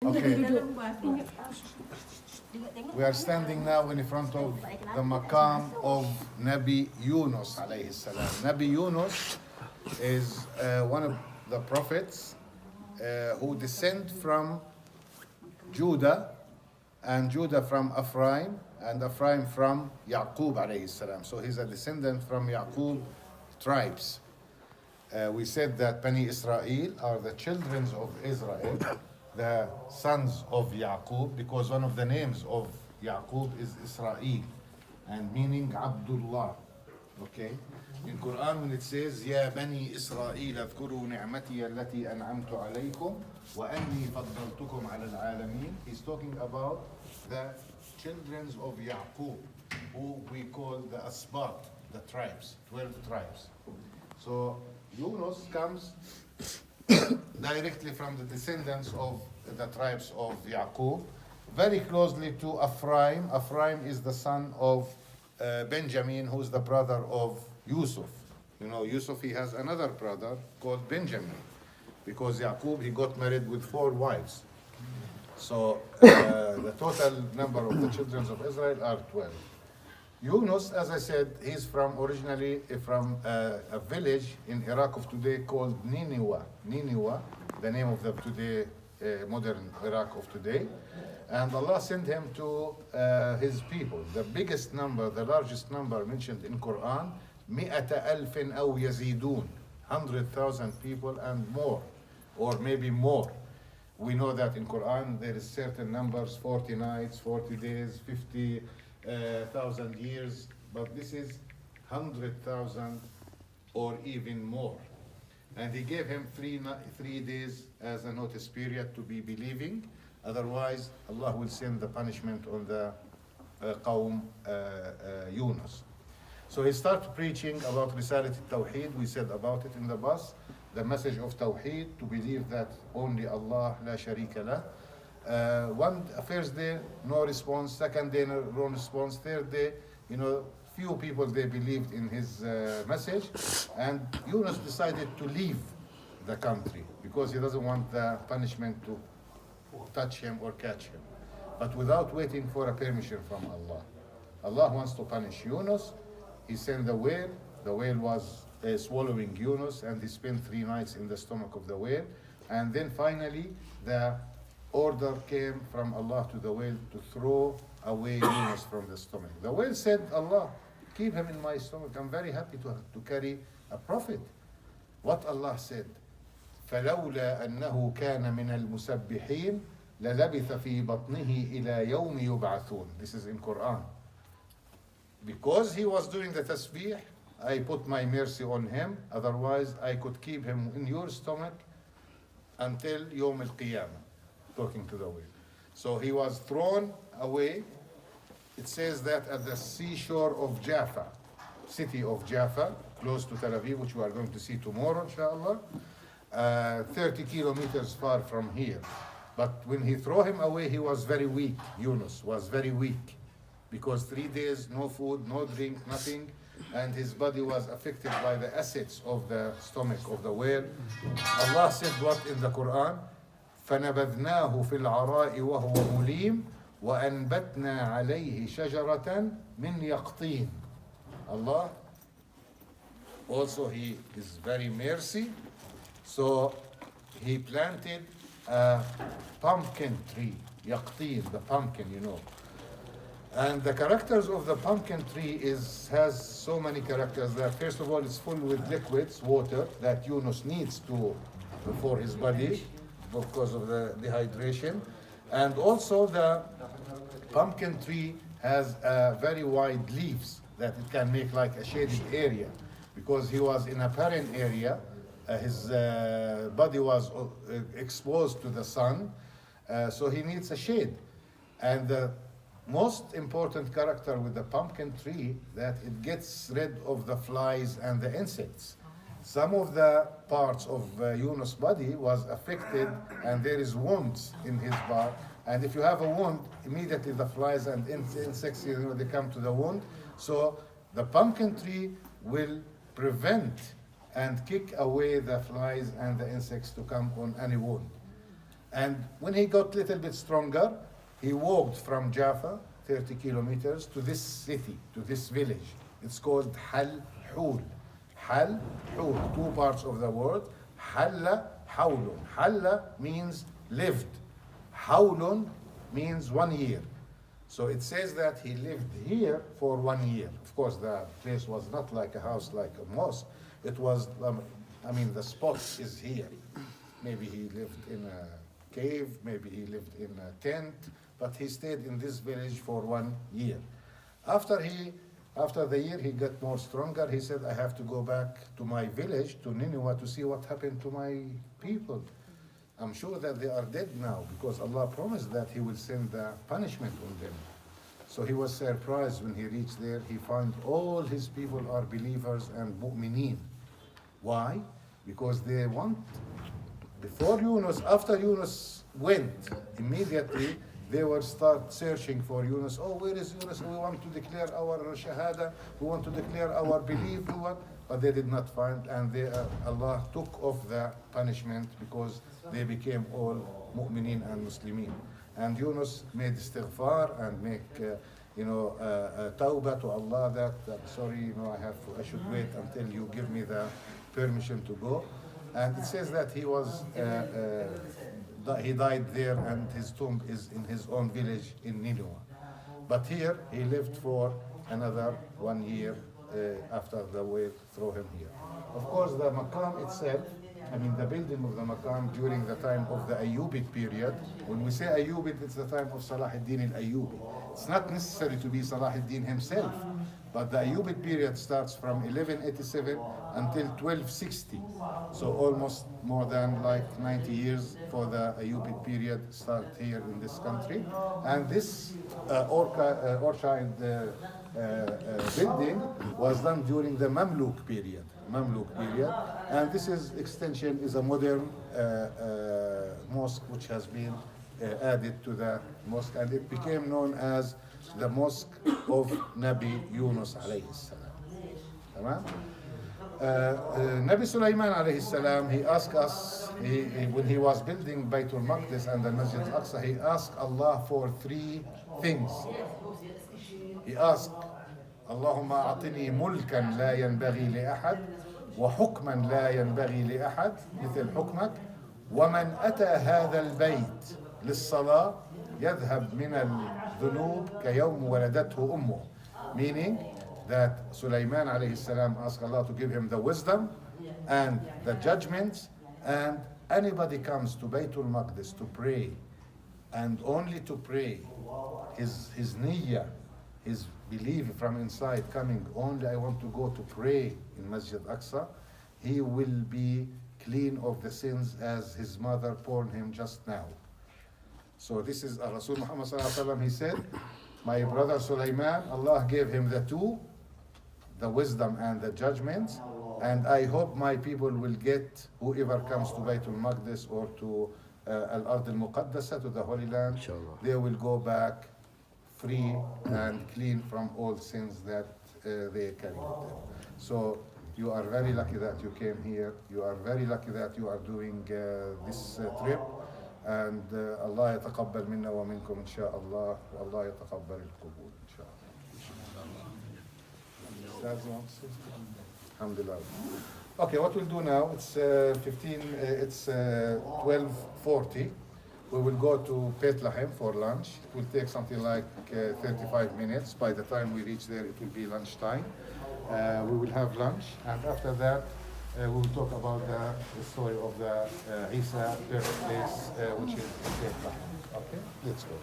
Okay. We are standing now in front of the Makam of Nabi Yunus Alaihissalam. Nabi Yunus is one of the prophets who descend from Judah, and Judah from Ephraim, and Ephraim from Yaqub Alaihissalam. So he's a descendant from Yaqub tribes. We said that Bani Israel are the children of Israel, the sons of Yaqub, because one of the names of Yaqub is Israel, and meaning Abdullah. Okay? In Quran, when it says, Ya Bani Israel, اذكروا نعمتي التي أنعمت عليكم وأني فضلتكم على العالمين, he's talking about the children of Yaqub, who we call the Asbat, the tribes, 12 tribes. So Yunus comes directly from the descendants of the tribes of Yaqub, very closely to Ephraim. Ephraim is the son of Benjamin, who's the brother of Yusuf. You know, Yusuf, he has another brother called Benjamin, because Yaqub, he got married with 4 wives. So the total number of the children of Israel are 12. Yunus, as I said, he's originally from a village in Iraq of today called Nineveh. Nineveh, the name of the today modern Iraq of today. And Allah sent him to his people. The biggest number, the largest number mentioned in Quran, 100,000 أو يزيدون, 100,000 people and more, or maybe more. We know that in Quran there is certain numbers, 40 nights, 40 days, 50,000 years, but this is 100,000 or even more. And he gave him 3 days as a notice period to be believing. Otherwise, Allah will send the punishment on the Qaum Yunus. So he started preaching about Risalat al-Tawheed. We said about it in the bus. The message of Tawheed, to believe that only Allah, la sharika lah. First day, no response. Second day, no response. Third day, few people, they believed in his message. And Yunus decided to leave the country because he doesn't want the punishment to touch him or catch him. But without waiting for a permission from Allah. Allah wants to punish Yunus. He sent the whale. The whale was swallowing Yunus, and he spent 3 nights in the stomach of the whale. And then finally, the order came from Allah to the whale to throw away Yunus from the stomach. The whale said, Allah, keep him in my stomach. I'm very happy to carry a prophet. What Allah said, فَلَوْلَا أَنَّهُ كَانَ مِنَ الْمُسَبِّحِينَ لَلَبِثَ فِي بَطْنِهِ إِلَى يَوْمِ يُبْعَثُونَ. This is in Quran. Because he was doing the tasbih, I put my mercy on him. Otherwise, I could keep him in your stomach until Yawm al-Qiyamah, talking to the whale. So he was thrown away. It says that at the seashore of Jaffa, city of Jaffa, close to Tel Aviv, which we are going to see tomorrow, inshallah, 30 kilometers far from here. But when he threw him away, he was very weak. Yunus was very weak, because 3 days, no food, no drink, nothing, and his body was affected by the acids of the stomach of the whale. Allah said what in the Quran? فَنَبَذْنَاهُ فِي الْعَرَاءِ وَهُوَ مُلِيمٌ وَأَنْبَتْنَا عَلَيْهِ شَجَرَةً مِنْ يَقْطِينٍ. Allah, also He is very mercy. So He planted a pumpkin tree, yaqteen, the pumpkin, And the characters of the pumpkin tree has so many characters that, first of all, it's full with liquids, water, that Yunus needs for his body because of the dehydration. And also the pumpkin tree has very wide leaves that it can make like a shaded area. Because he was in a barren area, his body was exposed to the sun, so he needs a shade. And the most important character with the pumpkin tree, that it gets rid of the flies and the insects. Some of the parts of Yunus' body was affected, and there is wounds in his body. And if you have a wound, immediately the flies and insects, they come to the wound. So the pumpkin tree will prevent and kick away the flies and the insects to come on any wound. And when he got a little bit stronger, he walked from Jaffa, 30 kilometers, to this city, to this village. It's called Hal-Hul. Hal-Hul, two parts of the word. Halla, Hawlun. Halla means lived. Hawlun means 1 year. So it says that he lived here for 1 year. Of course, the place was not like a house, like a mosque. It was, the spot is here. Maybe he lived in a cave, maybe he lived in a tent, but he stayed in this village for 1 year. After the year, he got more stronger. He said, I have to go back to my village, to Nineveh, to see what happened to my people. I'm sure that they are dead now, because Allah promised that He will send the punishment on them. So he was surprised when he reached there. He found all his people are believers and mu'mineen. Why? Because they want, before Yunus, after Yunus went, immediately they will start searching for Yunus. Oh, where is Yunus? We want to declare our shahada. We want to declare our belief. But they did not find, and Allah took off the punishment because they became all mu'mineen and muslimin. And Yunus made istighfar and make, tawbah to Allah that sorry, I should wait until you give me the permission to go. And it says that he died there, and his tomb is in his own village in Nineveh. But here he lived for another 1 year after the wave threw him here. Of course, the Makam itself, the building of the Makam during the time of the Ayyubi period. When we say Ayyubi, it's the time of Salahuddin Al Ayyubi. It's not necessary to be Salahuddin himself, but the Ayyubi period starts from 1187 until 1260. So almost more than 90 years for the Ayyubi period start here in this country. And this orchard building was done during the Mamluk period. And this extension is a modern mosque which has been added to the mosque, and it became known as the Mosque of Nabi Yunus Alaihissalam. Nabi Sulaiman Alaihissalam, he asked us, when he was building Baytul Maqdis and the Masjid Aqsa, he asked Allah for 3 things. He asked, Allahumma a'tini mulkan la yanbaghi li ahad, wa hukman la yanbaghi li ahad, مثل حكمك, ومن أتى هذا البيت للصلاة يذهب من الذنوب كيوم ولدته أمه. Meaning that Sulaiman alayhi salam asked Allah to give him the wisdom and the judgments, and anybody comes to Baytul Maqdis to pray, and only to pray, his niyyah, his belief from inside coming, only I want to go to pray in Masjid Aqsa, he will be clean of the sins as his mother born him just now. So this is Rasul Muhammad sallallahu alaihi wasallam. He said, my brother Sulaiman, Allah gave him the 2, the wisdom and the judgment, and I hope my people will get, whoever comes to Baytul Maqdis or to Al-Ard al-Muqaddasa, to the Holy Land, they will go back free and clean from all sins that they carry with them. So you are very lucky that you came here. You are very lucky that you are doing this trip. And Allah يتقبل منا ومنكم إن شاء الله, والله يتقبل القبول إن شاء الله. Alhamdulillah. Okay, what we'll do now, it's 12:40. We will go to Bethlehem for lunch. It will take something like 35 minutes. By the time we reach there, it will be lunchtime. We will have lunch, and after that, we will talk about the story of the Isa birthplace, which is Bethlehem. Okay, let's go.